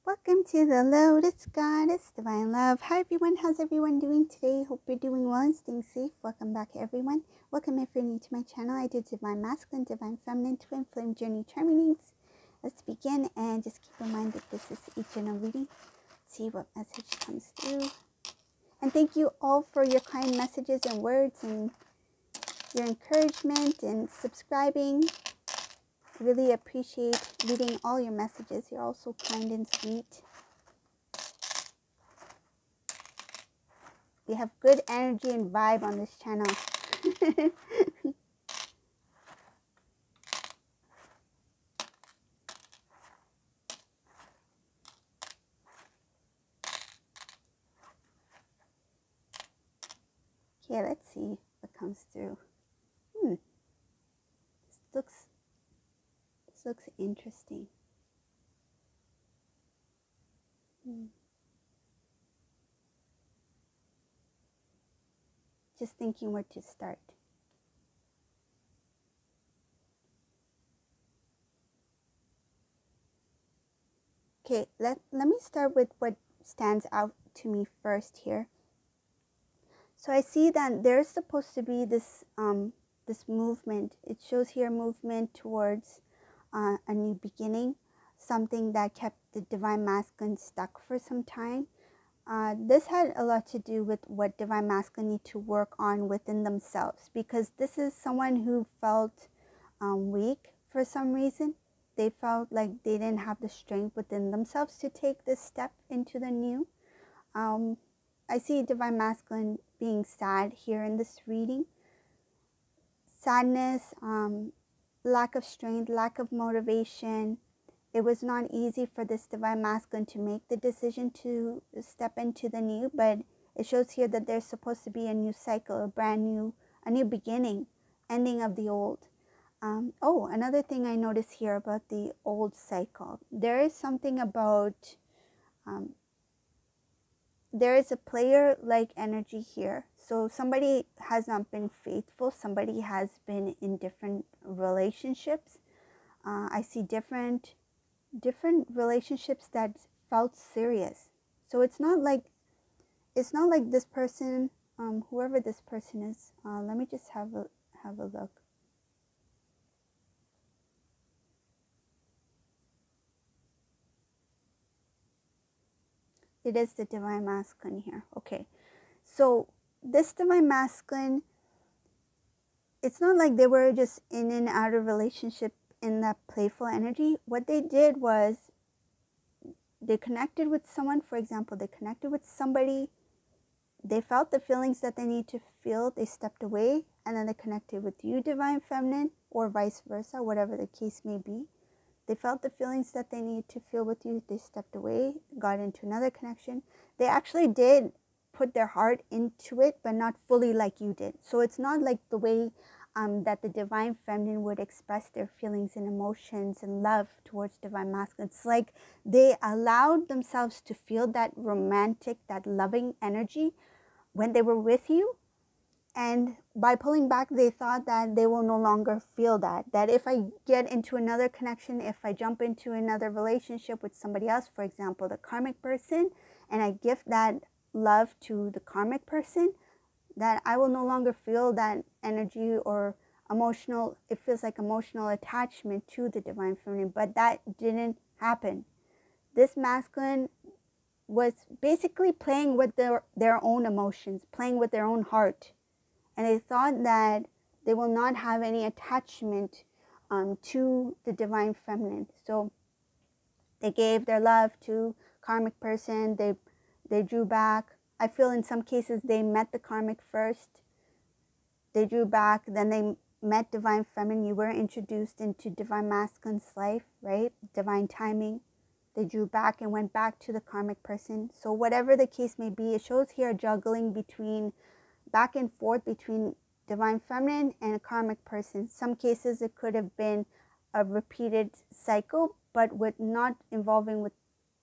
Welcome to the Lotus Goddess, Divine Love. Hi everyone, how's everyone doing today? Hope you're doing well and staying safe. Welcome back everyone. Welcome if you're new to my channel. I do Divine Masculine, Divine Feminine, Twin Flame Journey Chart readings. Let's begin and just keep in mind that this is a general reading. See what message comes through. And thank you all for your kind messages and words and your encouragement and subscribing. Really appreciate reading all your messages. You're all so kind and sweet. We have good energy and vibe on this channel. Okay, let's see what comes through. This looks interesting. Just thinking where to start. Okay, let me start with what stands out to me first here. So I see that there's supposed to be this this movement. It shows here movement towards a new beginning, something that kept the Divine Masculine stuck for some time. This had a lot to do with what Divine Masculine need to work on within themselves, because this is someone who felt weak for some reason. They felt like they didn't have the strength within themselves to take this step into the new. I see Divine Masculine being sad here in this reading. Sadness, lack of strength, lack of motivation. It was not easy for this Divine Masculine to make the decision to step into the new, but it shows here that there's supposed to be a new cycle, a new beginning, ending of the old. Oh, another thing I notice here about the old cycle. There is something about, there is a player-like energy here. So somebody has not been faithful. Somebody has been in different relationships. I see different relationships that felt serious. So it's not like this person, whoever this person is. Let me just have a look. It is the Divine Masculine here. Okay, so this Divine Masculine, it's not like they were just in and out of relationship in that playful energy. What they did was they connected with someone. For example, they connected with somebody. They felt the feelings that they need to feel. They stepped away, and then they connected with you, Divine Feminine, or vice versa, whatever the case may be. They felt the feelings that they needed to feel with you. They stepped away, got into another connection. They actually did put their heart into it, but not fully like you did. So it's not like the way that the Divine Feminine would express their feelings and emotions and love towards Divine Masculine. It's like they allowed themselves to feel that romantic, that loving energy when they were with you. And by pulling back, they thought that they will no longer feel that. That if I get into another connection, if I jump into another relationship with somebody else, for example, the karmic person, and I gift that love to the karmic person, that I will no longer feel that energy or emotional, it feels like emotional attachment to the Divine Feminine. But that didn't happen. This masculine was basically playing with their own emotions, playing with their own heart. And they thought that they will not have any attachment to the Divine Feminine. So they gave their love to karmic person. They drew back. I feel in some cases they met the karmic first. They drew back. Then they met Divine Feminine. You were introduced into Divine Masculine's life, right? Divine timing. They drew back and went back to the karmic person. So whatever the case may be, it shows here juggling between back and forth between Divine Feminine and a karmic person. Some cases it could have been a repeated cycle, but with not involving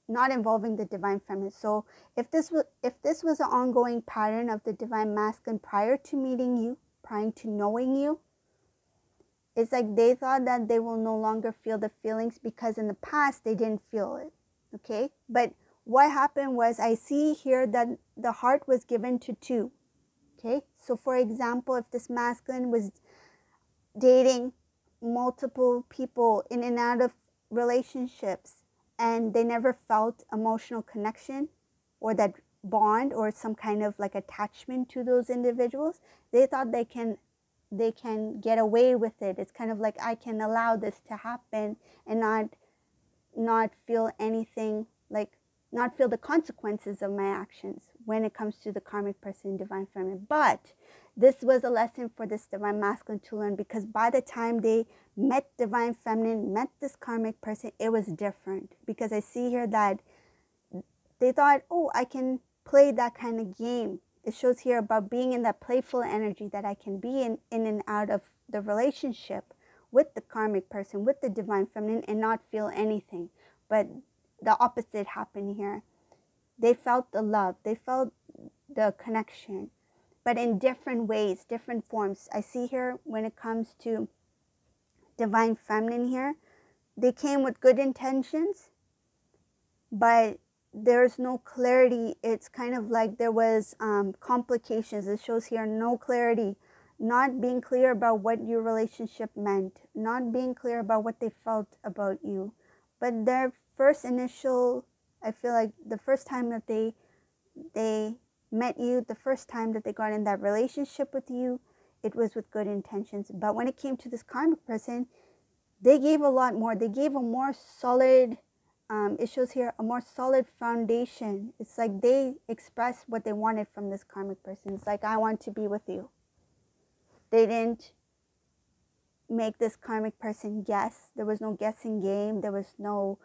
the Divine Feminine. So if this was an ongoing pattern of the Divine Masculine prior to meeting you, prior to knowing you, it's like they thought that they will no longer feel the feelings because in the past they didn't feel it. Okay, but what happened was, I see here that the heart was given to two. Okay, so for example, if this masculine was dating multiple people in and out of relationships, and they never felt emotional connection or that bond or some kind of like attachment to those individuals, they thought they can get away with it. It's kind of like, I can allow this to happen and not feel anything, like not feel the consequences of my actions when it comes to the karmic person, divine feminine. But this was a lesson for this divine masculine to learn, because by the time they met divine feminine, met this karmic person, it was different. Because I see here that they thought, oh, I can play that kind of game. It shows here about being in that playful energy, that I can be in and out of the relationship with the karmic person, with the divine feminine, and not feel anything. But the opposite happened here. They felt the love, they felt the connection, but in different ways, different forms. I see here when it comes to divine feminine here, they came with good intentions, but there's no clarity. It's kind of like there was complications. It shows here no clarity, not being clear about what your relationship meant, not being clear about what they felt about you. But their first initial, I feel like the first time that they met you, the first time that they got in that relationship with you, it was with good intentions. But when it came to this karmic person, they gave a lot more. They gave a more solid, it shows here, a more solid foundation. It's like they expressed what they wanted from this karmic person. It's like, I want to be with you. They didn't make this karmic person guess. There was no guessing game. There was no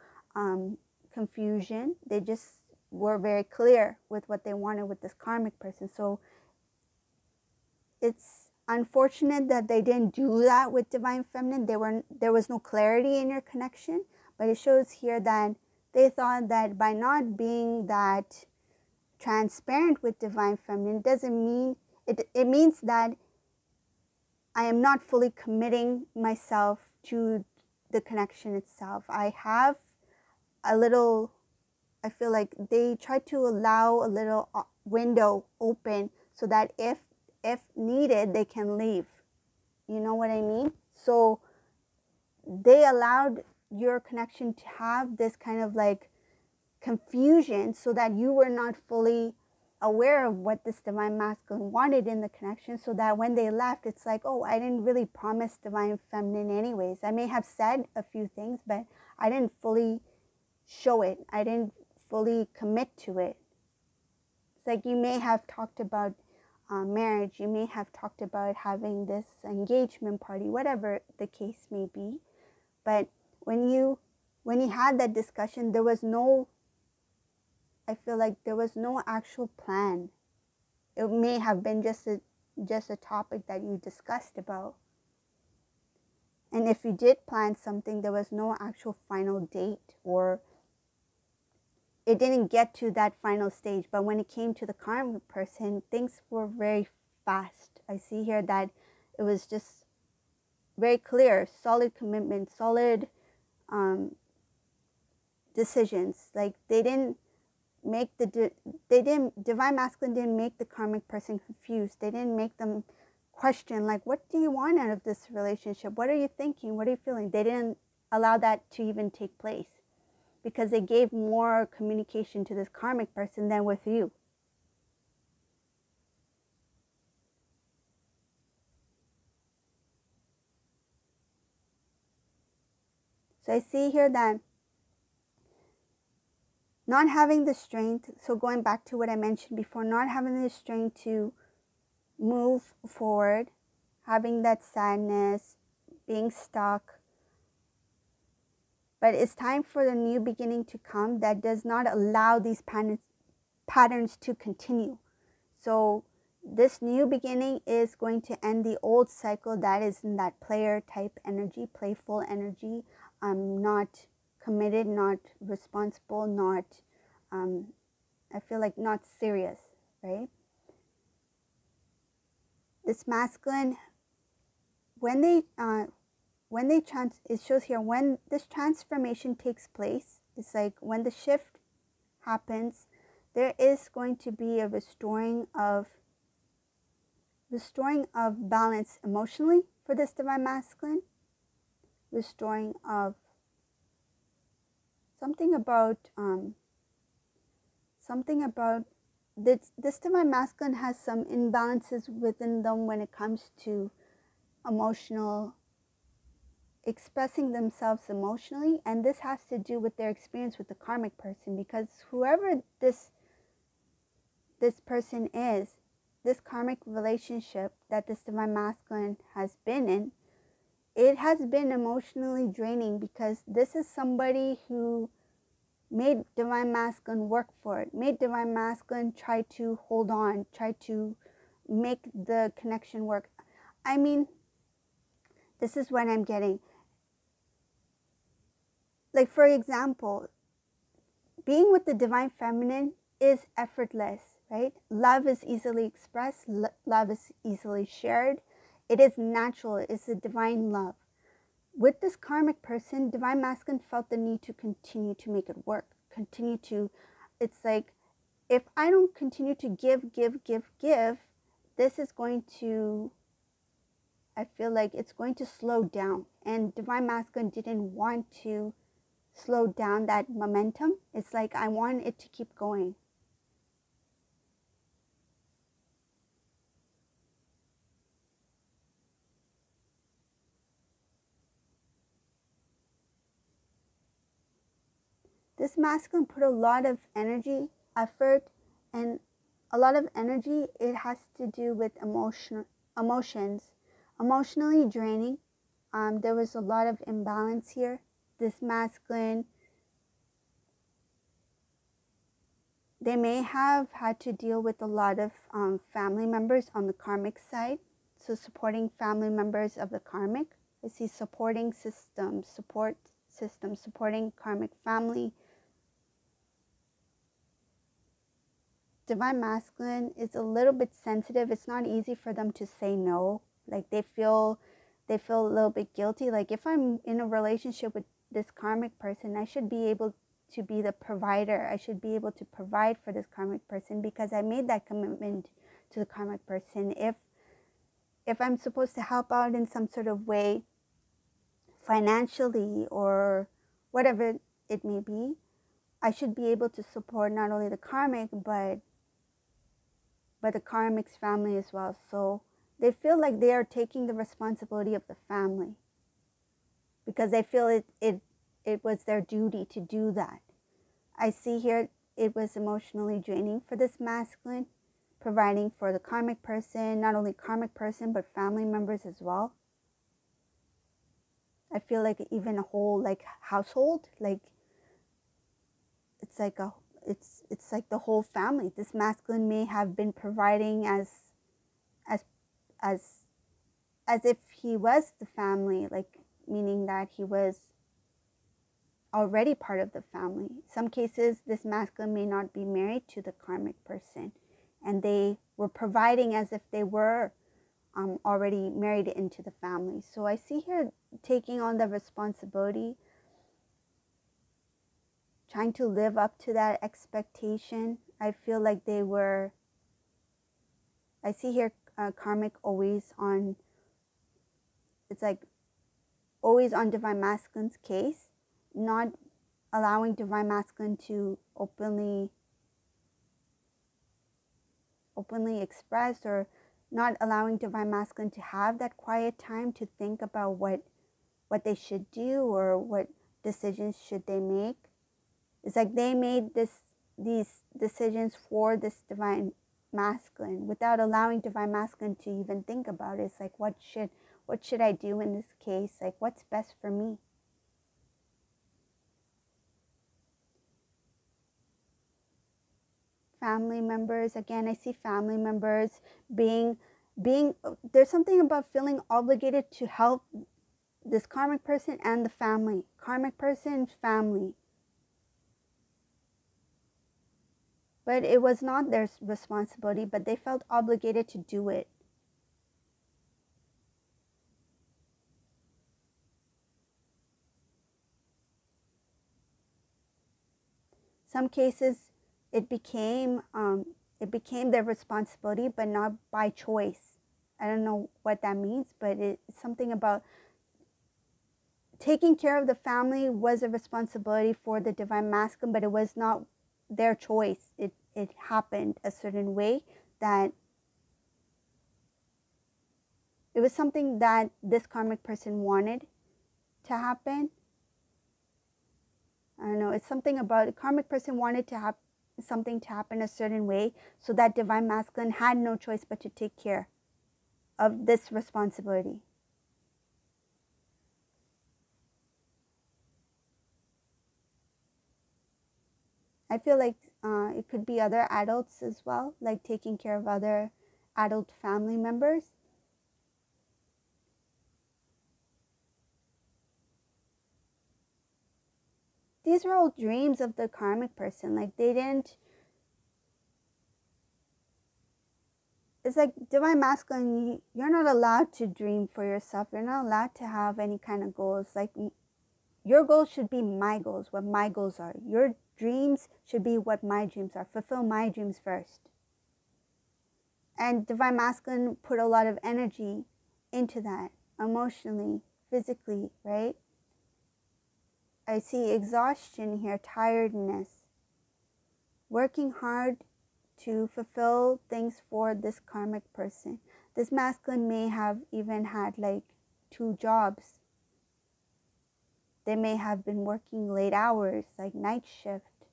confusion. They just were very clear with what they wanted with this karmic person. So it's unfortunate that they didn't do that with divine feminine. There was no clarity in your connection, but it shows here that they thought that by not being that transparent with divine feminine doesn't mean it means that I am not fully committing myself to the connection itself. I have a little, I feel like they try to allow a little window open so that if needed, they can leave. You know what I mean? So they allowed your connection to have this kind of like confusion so that you were not fully aware of what this divine masculine wanted in the connection, so that when they left, it's like, oh, I didn't really promise divine feminine anyways. I may have said a few things, but I didn't fully show it. I didn't fully commit to it. It's like you may have talked about marriage, you may have talked about having this engagement party, whatever the case may be, but when you had that discussion, there was no, I feel like there was no actual plan. It may have been just a topic that you discussed about. And if you did plan something, there was no actual final date, or it didn't get to that final stage. But when it came to the karmic person, things were very fast. I see here that it was just very clear, solid commitment, solid decisions. Like divine masculine didn't make the karmic person confused. They didn't make them question, like, what do you want out of this relationship? What are you thinking? What are you feeling? They didn't allow that to even take place, because they gave more communication to this karmic person than with you. So I see here that not having the strength, so going back to what I mentioned before, not having the strength to move forward, having that sadness, being stuck. But it's time for the new beginning to come that does not allow these patterns to continue. So this new beginning is going to end the old cycle that is in that player type energy, playful energy, not committed, not responsible, not, I feel like not serious, right? This masculine, it shows here, when this transformation takes place, It's like when the shift happens, there is going to be a restoring of balance emotionally for this divine masculine, restoring of something about this divine masculine has some imbalances within them when it comes to emotional expressing themselves emotionally, and this has to do with their experience with the karmic person, because whoever this person is, this karmic relationship that this divine masculine has been in, it has been emotionally draining, because this is somebody who made divine masculine work for it, made divine masculine try to hold on, try to make the connection work. I mean, this is what I'm getting. Like, for example, being with the divine feminine is effortless, right? Love is easily expressed, love is easily shared. It is natural, it's a divine love. With this karmic person, divine masculine felt the need to continue to make it work, continue to, it's like, if I don't continue to give, this is going to, I feel like it's going to slow down. And divine masculine didn't want to slow down that momentum. It's like, I want it to keep going. This masculine put a lot of energy, effort, and a lot of energy. It has to do with emotions, emotionally draining. There was a lot of imbalance here. This masculine, they may have had to deal with a lot of family members on the karmic side. So supporting family members of the karmic. I see supporting systems, supporting karmic family. Divine masculine is a little bit sensitive. It's not easy for them to say no. Like they feel a little bit guilty. Like if I'm in a relationship with this karmic person, I should be able to be the provider. I should be able to provide for this karmic person because I made that commitment to the karmic person. If I'm supposed to help out in some sort of way, financially or whatever it may be, I should be able to support not only the karmic, but the karmic's family as well. So they feel like they are taking the responsibility of the family because they feel it was their duty to do that. I see here it was emotionally draining for this masculine, providing for the karmic person, not only karmic person, but family members as well. I feel like even a whole like household, like it's like the whole family. This masculine may have been providing as if he was the family, like meaning that he was already part of the family. Some cases, this masculine may not be married to the karmic person, and they were providing as if they were already married into the family. So I see here taking on the responsibility, trying to live up to that expectation. I feel like I see here karmic always on, it's like always on divine masculine's case, not allowing divine masculine to openly express, or not allowing divine masculine to have that quiet time to think about what they should do or what decisions should they make. It's like they made these decisions for this divine masculine without allowing divine masculine to even think about it. It's like, what should I do in this case? Like, what's best for me? Family members, again, I see family members being there's something about feeling obligated to help this karmic person and the family. Karmic person, family. But it was not their responsibility, but they felt obligated to do it. Some cases it became their responsibility, but not by choice. I don't know what that means, but it's something about taking care of the family was a responsibility for the divine masculine, but it was not their choice. It happened a certain way that it was something that this karmic person wanted to happen. I don't know, it's something about the karmic person wanted to have something to happen a certain way, so that divine masculine had no choice but to take care of this responsibility. I feel like it could be other adults as well, like taking care of other adult family members. These were all dreams of the karmic person. Like they didn't, it's like divine masculine, you're not allowed to dream for yourself. You're not allowed to have any kind of goals. Like your goals should be my goals, what my goals are. Your dreams should be what my dreams are. Fulfill my dreams first. And divine masculine put a lot of energy into that, emotionally, physically, right? I see exhaustion here, tiredness, working hard to fulfill things for this karmic person. This masculine may have even had like 2 jobs. They may have been working late hours, like night shift.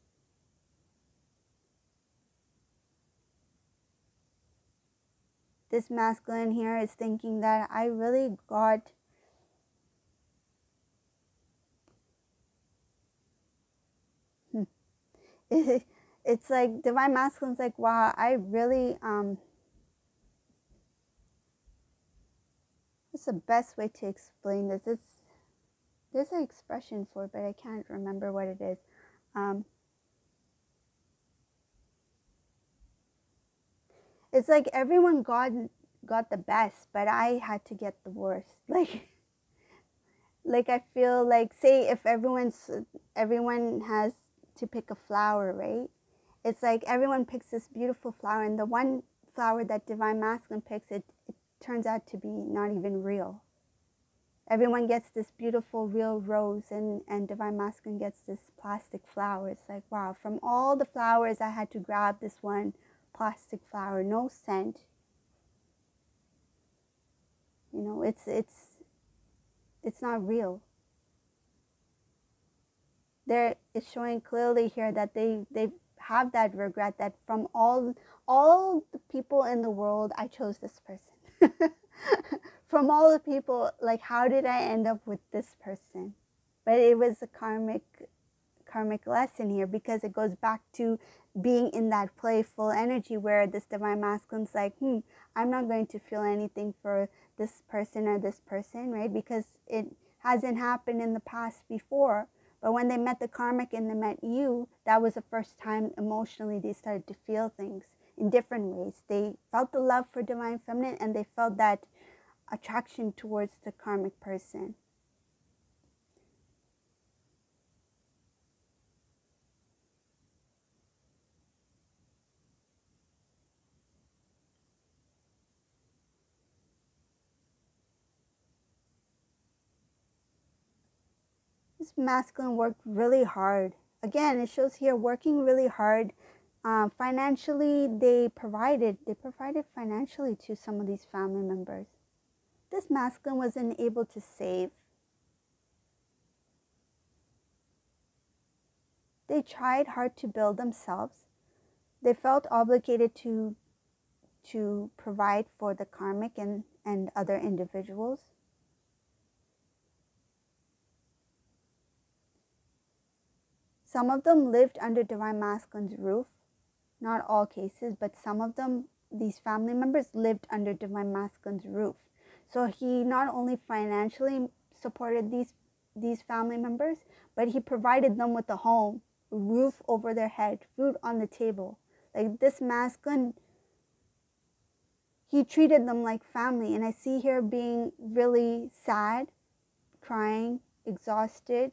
This masculine here is thinking that I really got it's like divine masculine's like, wow, I really what's the best way to explain this? There's an expression for it, but I can't remember what it is. It's like everyone got the best, but I had to get the worst. Like I feel like, say if everyone has to pick a flower, right? It's like everyone picks this beautiful flower, and the one flower that divine masculine picks, it turns out to be not even real. Everyone gets this beautiful real rose, and divine masculine gets this plastic flower. It's like, wow, from all the flowers I had to grab this one plastic flower, no scent. You know, it's not real. There is showing clearly here that they have that regret, that from all the people in the world, I chose this person. From all the people, like, how did I end up with this person? But it was a karmic lesson here, because it goes back to being in that playful energy where this divine masculine's like, I'm not going to feel anything for this person or this person, right? Because it hasn't happened in the past before. But when they met the karmic and they met you, that was the first time emotionally they started to feel things in different ways. They felt the love for divine feminine, and they felt that attraction towards the karmic person. This masculine worked really hard. Again, it shows here working really hard. Financially, they provided financially to some of these family members. This masculine wasn't able to save. They tried hard to build themselves. They felt obligated to provide for the karmic and other individuals. Some of them lived under divine masculine's roof. Not all cases, but some of them, these family members lived under divine masculine's roof. So he not only financially supported these family members, but he provided them with a home, a roof over their head, food on the table. Like this masculine, he treated them like family. And I see here being really sad, crying, exhausted,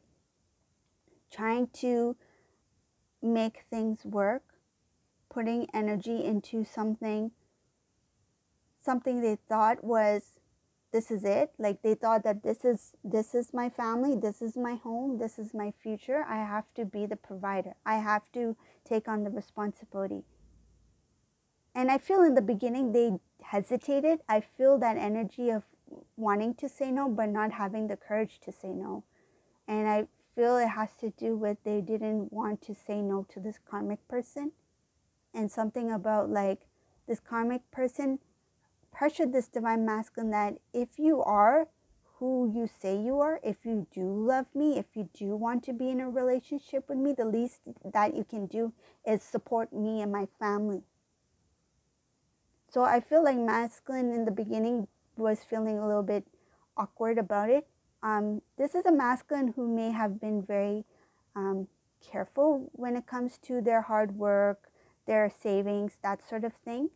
trying to make things work, putting energy into something they thought was, this is it. Like they thought that this is my family, this is my home, this is my future. I have to be the provider. I have to take on the responsibility. And I feel in the beginning they hesitated. I feel that energy of wanting to say no, but not having the courage to say no. And I feel it has to do with they didn't want to say no to this karmic person. And something about like this karmic person pressured this divine masculine that if you are who you say you are, if you do love me, if you do want to be in a relationship with me, the least that you can do is support me and my family. So I feel like masculine in the beginning was feeling a little bit awkward about it. This is a masculine who may have been very careful when it comes to their hard work, their savings, that sort of thing.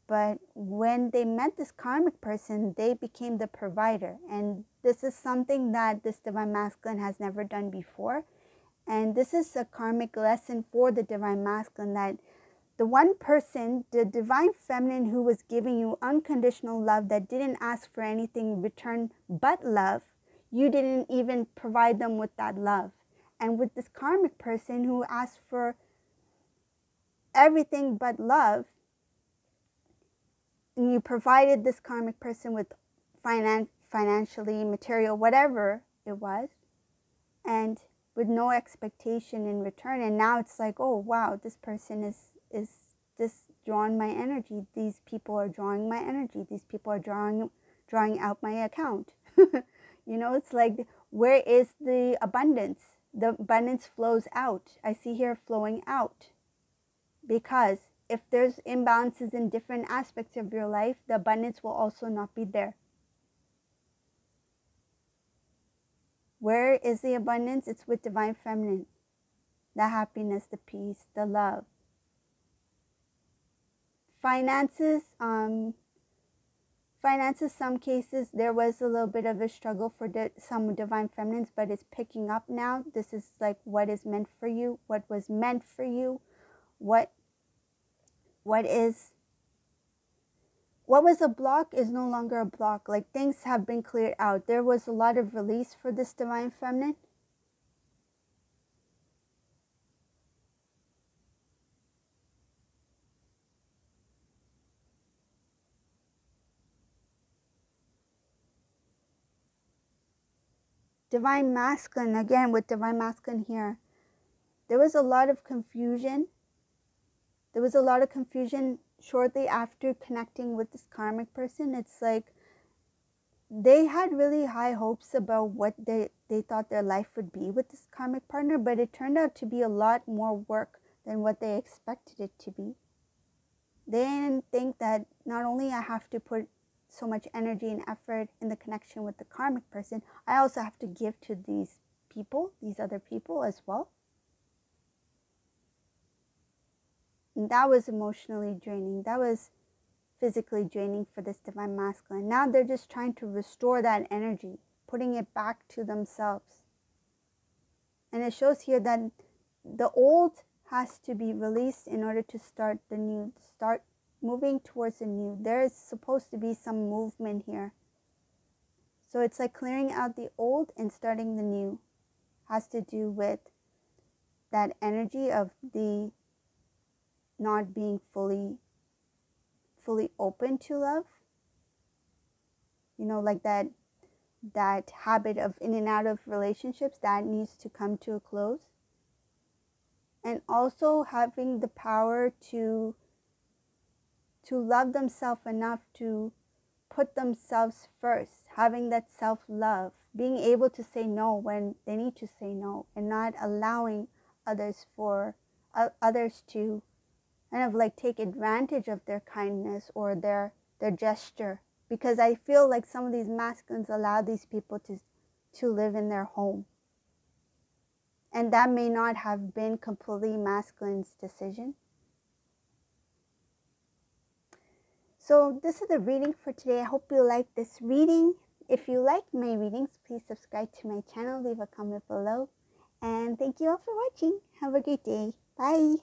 But when they met this karmic person, they became the provider. And this is something that this divine masculine has never done before. And this is a karmic lesson for the divine masculine, that the one person, the divine feminine who was giving you unconditional love, that didn't ask for anything in return but love, you didn't even provide them with that love. And with this karmic person who asked for everything but love, and you provided this karmic person with financially, material, whatever it was, and with no expectation in return. And now it's like, oh wow, this person is just drawing my energy. These people are drawing my energy. These people are drawing out my account. You know, it's like, where is the abundance? The abundance flows out. I see here flowing out. Because if there's imbalances in different aspects of your life, the abundance will also not be there. Where is the abundance? It's with divine feminine. The happiness, the peace, the love. Finances, some cases, there was a little bit of a struggle for some divine feminines, but it's picking up now. This is like what is meant for you, what was meant for you, what was a block is no longer a block. Like things have been cleared out. There was a lot of release for this divine feminine. Divine masculine, again with divine masculine here, there was a lot of confusion. There was a lot of confusion shortly after connecting with this karmic person. It's like they had really high hopes about what they thought their life would be with this karmic partner, but it turned out to be a lot more work than what they expected it to be. They didn't think that not only I have to put so much energy and effort in the connection with the karmic person, I also have to give to these people, these other people as well. And that was emotionally draining. That was physically draining for this divine masculine. Now they're just trying to restore that energy, putting it back to themselves. And it shows here that the old has to be released in order to start the new, start moving towards the new. There is supposed to be some movement here. So it's like clearing out the old and starting the new. Has to do with that energy of the not being fully open to love. You know, like that habit of in and out of relationships, that needs to come to a close. And also having the power to love themselves enough to put themselves first, having that self-love, being able to say no when they need to say no, and not allowing others to kind of like take advantage of their kindness or their gesture. Because I feel like some of these masculines allow these people to live in their home. And that may not have been completely masculine's decision. So this is the reading for today. I hope you like this reading. If you like my readings, please subscribe to my channel, leave a comment below. And thank you all for watching. Have a great day. Bye.